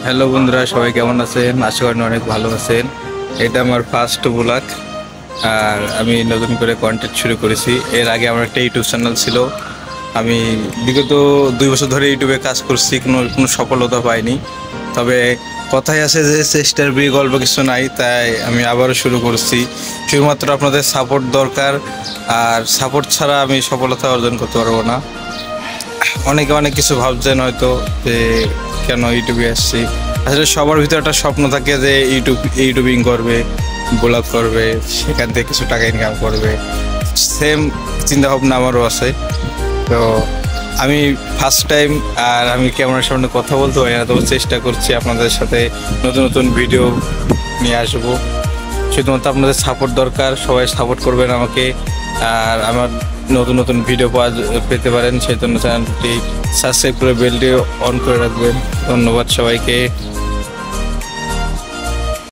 Hello বন্ধুরা, সবাই কেমন আছেন? আশা করেন অনেক ভালো আছেন। এটা আমার ফার্স্ট ব্লগ, আর আমি নতুন করে কন্টেন্ট শুরু করেছি। এর আগে আমার একটা ইউটিউব চ্যানেল ছিল। আমি বিগত 2 বছর ধরে ইউটিউবে কাজ করছি, কোনো সফলতা পাইনি। তবে কথাই আছে যে চেষ্টার বিকল্প কিছু নাই, তাই আমি আবারও শুরু করছি। শুধুমাত্র আপনাদের সাপোর্ট দরকার, আর সাপোর্ট ছাড়া আমি সফলতা অর্জন করতে পারবো না। অনেকে অনেক কিছু ভাবছেন হয়তো যে কেন ইউটিউবে আসছি। আসলে সবার ভিতরে একটা স্বপ্ন থাকে যে ইউটিউবিং করবে, ব্লগ করবে, সেখান থেকে কিছু টাকা ইনকাম করবে। সেম চিন্তা ভাবনা আমারও আছে। তো আমি ফার্স্ট টাইম, আর আমি ক্যামেরার সামনে কথা বলতে পারি না, তবে চেষ্টা করছি আপনাদের সাথে নতুন নতুন ভিডিও নিয়ে আসবো। শুধুমাত্র আপনাদের সাপোর্ট দরকার, সবাই সাপোর্ট করবেন আমাকে। আর আমার নতুন নতুন ভিডিও পেতে পারেন, সেই জন্য চ্যানেলটি সাবস্ক্রাইব করে বেলটি অন করে রাখবেন। ধন্যবাদ সবাইকে।